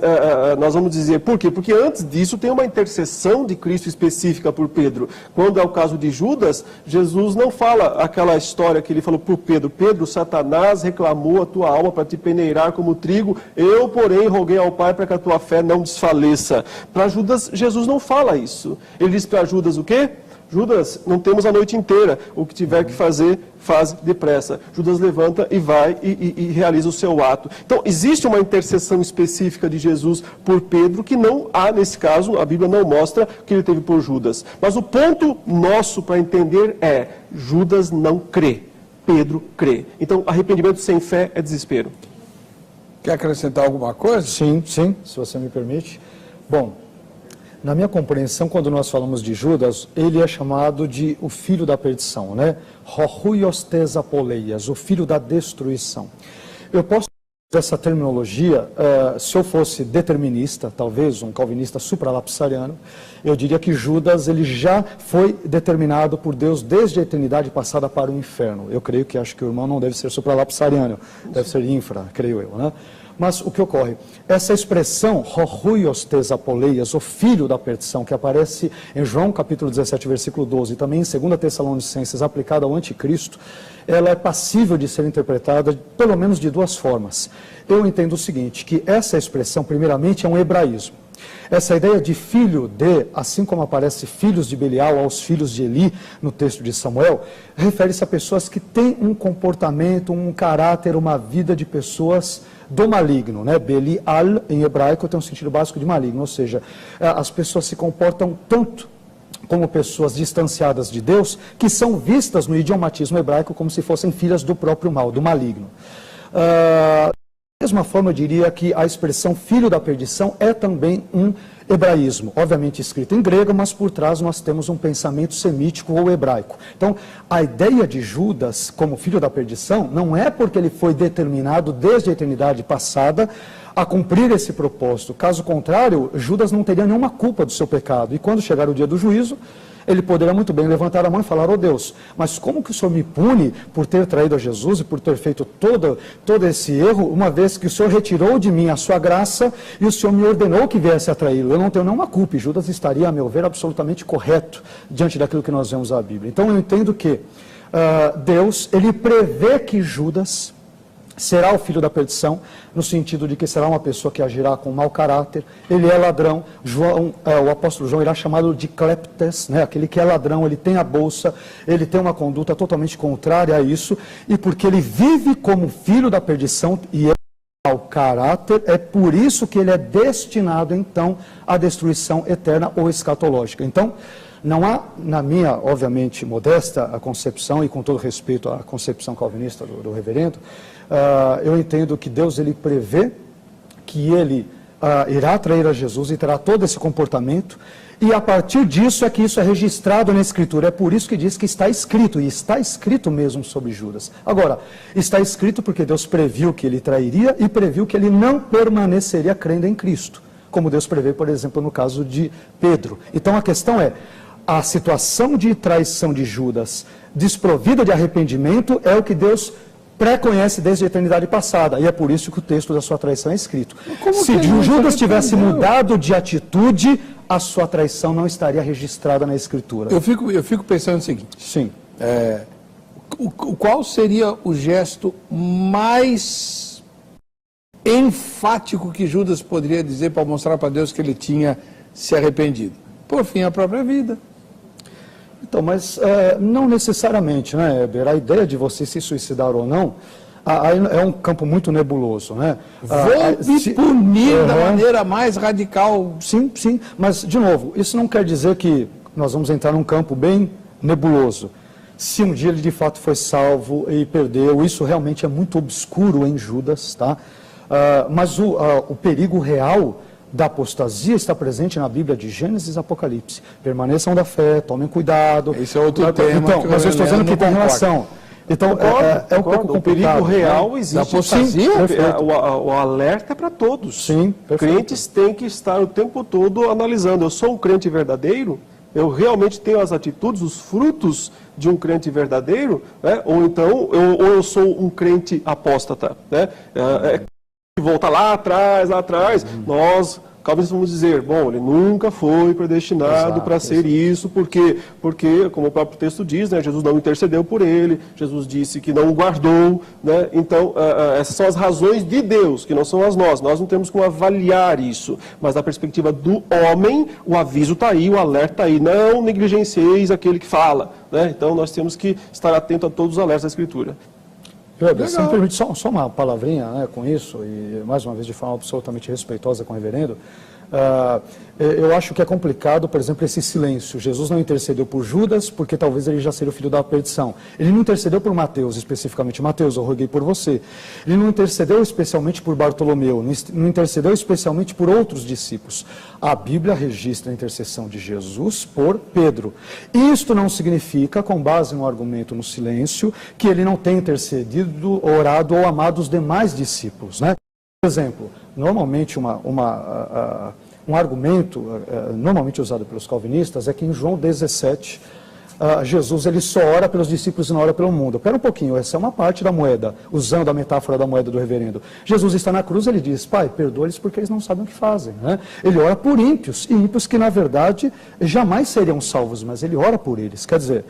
nós vamos dizer por quê? Porque antes disso tem uma intercessão de Cristo específica por Pedro. Quando é o caso de Judas, Jesus não fala aquela história que ele falou por Pedro: Pedro, Satanás reclamou a tua alma para te peneirar como trigo, eu, porém, roguei ao Pai para que a tua fé não desfaleça. Para Judas, Jesus não fala isso. Ele diz para Judas o quê? Judas, não temos a noite inteira, o que tiver que fazer, faz depressa. Judas levanta e vai e realiza o seu ato. Então, existe uma intercessão específica de Jesus por Pedro, que não há, nesse caso, a Bíblia não mostra que ele teve por Judas. Mas o ponto nosso para entender é, Judas não crê, Pedro crê. Então, arrependimento sem fé é desespero.
Quer acrescentar alguma coisa?
Sim, se você me permite. Bom, na minha compreensão, quando nós falamos de Judas, ele é chamado de o filho da perdição, né? Hohuios tesapoleias, o filho da destruição. Eu posso usar essa terminologia, se eu fosse determinista, talvez um calvinista supralapsariano, eu diria que Judas ele já foi determinado por Deus desde a eternidade passada para o inferno. Eu creio que, acho que o irmão não deve ser supralapsariano, deve ser infra, creio eu, né? Mas o que ocorre? Essa expressão, Hohuios tesapoleias, o filho da perdição, que aparece em João capítulo 17, versículo 12, e também em 2 Tessalonicenses, aplicada ao anticristo, ela é passível de ser interpretada pelo menos de duas formas. Eu entendo o seguinte, que essa expressão, primeiramente, é um hebraísmo. Essa ideia de filho de, assim como aparece filhos de Belial aos filhos de Eli no texto de Samuel, refere-se a pessoas que têm um comportamento, um caráter, uma vida de pessoas do maligno, né? Belial, em hebraico, tem um sentido básico de maligno, ou seja, as pessoas se comportam tanto como pessoas distanciadas de Deus, que são vistas no idiomatismo hebraico como se fossem filhas do próprio mal, do maligno. mesma forma, eu diria que a expressão filho da perdição é também um hebraísmo, obviamente escrito em grego, mas por trás nós temos um pensamento semítico ou hebraico. Então, a ideia de Judas como filho da perdição não é porque ele foi determinado desde a eternidade passada a cumprir esse propósito. Caso contrário, Judas não teria nenhuma culpa do seu pecado. E quando chegar o dia do juízo, ele poderia muito bem levantar a mão e falar: ó Deus, mas como que o Senhor me pune por ter traído a Jesus e por ter feito todo esse erro, uma vez que o Senhor retirou de mim a sua graça e o Senhor me ordenou que viesse a traí-lo? Eu não tenho nenhuma culpa. E Judas estaria, a meu ver, absolutamente correto diante daquilo que nós vemos na Bíblia. Então eu entendo que Deus, ele prevê que Judas será o filho da perdição, no sentido de que será uma pessoa que agirá com mau caráter. Ele é ladrão. O apóstolo João irá chamá-lo de cleptes, né? Aquele que é ladrão, ele tem a bolsa, ele tem uma conduta totalmente contrária a isso, e porque ele vive como filho da perdição e é mau caráter, é por isso que ele é destinado, então, à destruição eterna ou escatológica. Então, não há, na minha, obviamente, modesta a concepção, e com todo respeito à concepção calvinista do reverendo, eu entendo que Deus, ele prevê que ele irá trair a Jesus e terá todo esse comportamento, e a partir disso é que isso é registrado na Escritura. É por isso que diz que está escrito, e está escrito mesmo sobre Judas. Agora, está escrito porque Deus previu que ele trairia e previu que ele não permaneceria crendo em Cristo, como Deus prevê, por exemplo, no caso de Pedro. Então a questão é, a situação de traição de Judas, desprovida de arrependimento, é o que Deus pré-conhece desde a eternidade passada, e é por isso que o texto da sua traição é escrito. Se Judas tivesse mudado de atitude, a sua traição não estaria registrada na Escritura.
Eu fico pensando o seguinte.
Sim.
Qual seria o gesto mais enfático que Judas poderia dizer para mostrar para Deus que ele tinha se arrependido? Por fim, a própria vida.
Então, mas não necessariamente, né, Heber? A ideia de você se suicidar ou não é um campo muito nebuloso, né?
Vou me punir da maneira mais radical.
Sim, sim, mas, de novo, isso não quer dizer que nós vamos entrar num campo bem nebuloso. Se um dia ele de fato foi salvo e perdeu, isso realmente é muito obscuro em Judas, tá? Mas o perigo real da apostasia está presente na Bíblia de Gênesis e Apocalipse. Permaneçam da fé, tomem cuidado.
Esse é outro tema.
Então, mas eu estou dizendo que tem relação. Então, é um pouco complicado.
O perigo real existe.
Da apostasia,
o alerta é para todos.
Sim, perfeito.
Crentes têm que estar o tempo todo analisando. Eu sou um crente verdadeiro? Eu realmente tenho as atitudes, os frutos de um crente verdadeiro? Né? Ou então, eu sou um crente apóstata? Né? Volta lá atrás, nós, calvinistas, vamos dizer, bom, ele nunca foi predestinado para ser isso, porque, como o próprio texto diz, né, Jesus não intercedeu por ele, Jesus disse que não o guardou, né, então, essas são as razões de Deus, que não são as nossas, nós não temos como avaliar isso, mas da perspectiva do homem, o aviso está aí, o alerta está aí, não negligencieis aquele que fala, né, então nós temos que estar atento a todos os alertas da Escritura.
Se me permite só uma palavrinha, né, com isso, e mais uma vez de forma absolutamente respeitosa com o reverendo, eu acho que é complicado, por exemplo, esse silêncio. Jesus não intercedeu por Judas, porque talvez ele já seria o filho da perdição. Ele não intercedeu por Mateus, especificamente. Mateus, eu roguei por você. Ele não intercedeu especialmente por Bartolomeu, não intercedeu especialmente por outros discípulos. A Bíblia registra a intercessão de Jesus por Pedro. Isto não significa, com base no argumento no silêncio, que ele não tenha intercedido, orado ou amado os demais discípulos, né? Por exemplo, normalmente um argumento normalmente usado pelos calvinistas é que em João 17, Jesus ele só ora pelos discípulos e não ora pelo mundo. Espera um pouquinho, essa é uma parte da moeda, usando a metáfora da moeda do reverendo. Jesus está na cruz, ele diz, Pai, perdoa-lhes porque eles não sabem o que fazem. Né? Ele ora por ímpios, e ímpios que na verdade jamais seriam salvos, mas ele ora por eles. Quer dizer,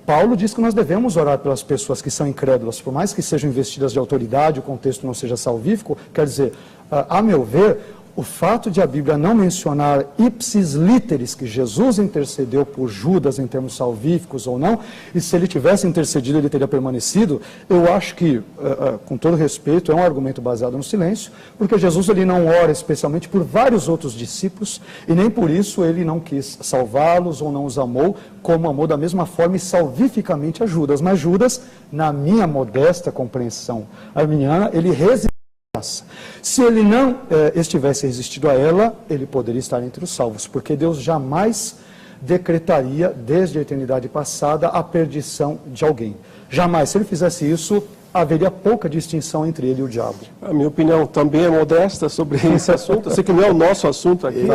Paulo diz que nós devemos orar pelas pessoas que são incrédulas, por mais que sejam investidas de autoridade, o contexto não seja salvífico, quer dizer, a meu ver, o fato de a Bíblia não mencionar ipsis literis, que Jesus intercedeu por Judas em termos salvíficos ou não, e se ele tivesse intercedido ele teria permanecido, eu acho que, com todo respeito, é um argumento baseado no silêncio, porque Jesus ele não ora especialmente por vários outros discípulos, e nem por isso ele não quis salvá-los ou não os amou, como amou da mesma forma e salvificamente a Judas. Mas Judas, na minha modesta compreensão arminiana, ele resistiu Se ele não estivesse resistido a ela, ele poderia estar entre os salvos, porque Deus jamais decretaria, desde a eternidade passada, a perdição de alguém. Jamais. Se ele fizesse isso, haveria pouca distinção entre ele e o diabo.
A minha opinião também é modesta sobre esse assunto. Eu sei que não é o nosso assunto aqui.
Ele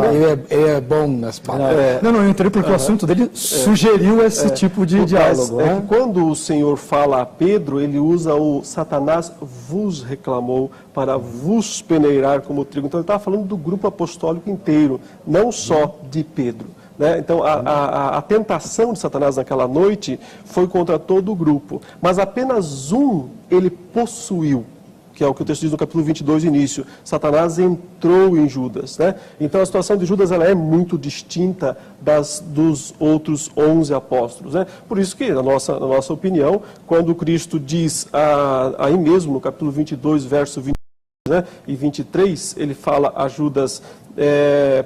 é bom nas palavras.
Não, eu entrei porque o assunto dele sugeriu esse tipo de diálogo.
É que quando o Senhor fala a Pedro, ele usa o Satanás vos reclamou para vos peneirar como trigo. Então ele estava falando do grupo apostólico inteiro, não só de Pedro. Né? Então, a tentação de Satanás naquela noite foi contra todo o grupo, mas apenas um ele possuiu, que é o que o texto diz no capítulo 22, início. Satanás entrou em Judas. Né? Então, a situação de Judas ela é muito distinta dos outros 11 apóstolos. Né? Por isso que, na nossa opinião, quando Cristo diz aí mesmo, no capítulo 22, verso 20, né, e 23, ele fala a Judas,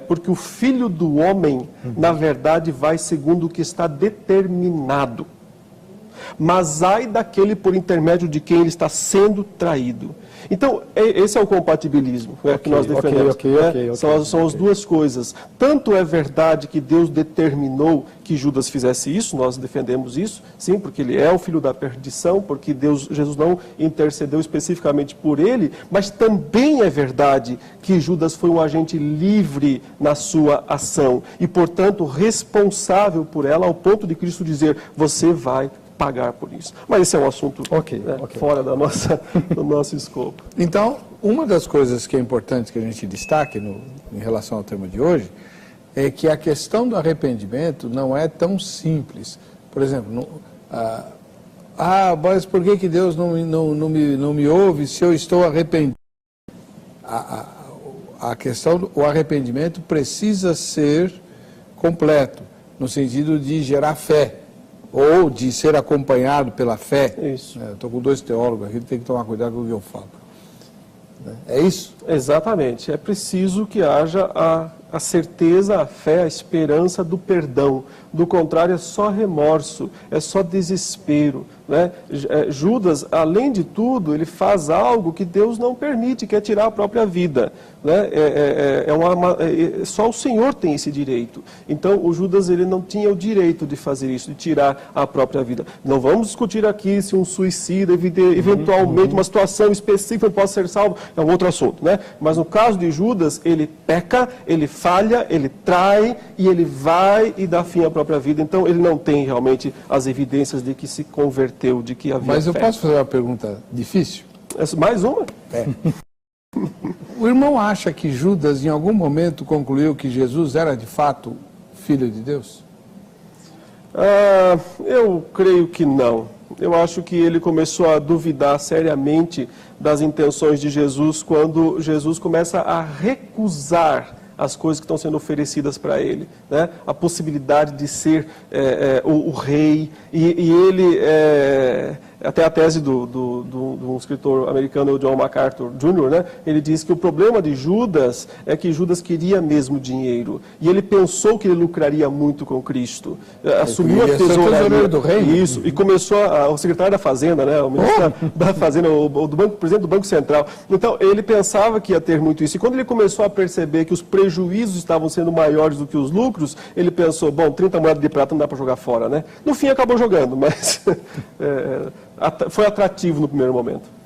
porque o Filho do Homem, na verdade, vai segundo o que está determinado. Mas ai daquele por intermédio de quem ele está sendo traído. Então, esse é o compatibilismo que nós defendemos. São as duas coisas. Tanto é verdade que Deus determinou que Judas fizesse isso, nós defendemos isso, sim, porque ele é o filho da perdição, porque Jesus não intercedeu especificamente por ele, mas também é verdade que Judas foi um agente livre na sua ação e, portanto, responsável por ela, ao ponto de Cristo dizer, você vai pagar por isso. Mas esse é um assunto fora do nosso escopo.
Então, uma das coisas que é importante que a gente destaque em relação ao tema de hoje é que a questão do arrependimento não é tão simples. Por exemplo, mas por que Deus não me ouve se eu estou arrependido? A questão, o arrependimento precisa ser completo, no sentido de gerar fé, ou de ser acompanhado pela fé.
Isso.
Estou com dois teólogos aqui, tem que tomar cuidado com o que eu falo. É isso?
Exatamente. É preciso que haja a certeza, a fé, a esperança do perdão. Do contrário, é só remorso, é só desespero. Né? Judas, além de tudo, ele faz algo que Deus não permite, que é tirar a própria vida. Né? Só o Senhor tem esse direito. Então, o Judas ele não tinha o direito de fazer isso, de tirar a própria vida. Não vamos discutir aqui se um suicida, eventualmente, uma situação específica pode ser salvo, é um outro assunto. Né? Mas no caso de Judas, ele peca, ele falha, ele trai e ele vai e dá fim à própria vida. Então, ele não tem realmente as evidências de que se converteu, de que havia
Mas eu
fé.
posso fazer uma pergunta difícil?
Mais uma?
O irmão acha que Judas, em algum momento, concluiu que Jesus era, de fato, Filho de Deus?
Eu creio que não. Eu acho que ele começou a duvidar seriamente das intenções de Jesus quando Jesus começa a recusar as coisas que estão sendo oferecidas para ele, né? A possibilidade de ser o rei, e ele, até a tese de um escritor americano, o John MacArthur Jr., né? Ele diz que o problema de Judas é que Judas queria mesmo dinheiro, e ele pensou que ele lucraria muito com Cristo, assumiu a tesouraria
do rei.
Isso, e começou o secretário da Fazenda, né? O ministro da Fazenda, o presidente do Banco Central. Então, ele pensava que ia ter muito isso, e quando ele começou a perceber que os prejuízos estavam sendo maiores do que os lucros, ele pensou, 30 moedas de prata não dá para jogar fora, né? No fim, acabou jogando, mas foi atrativo no primeiro momento.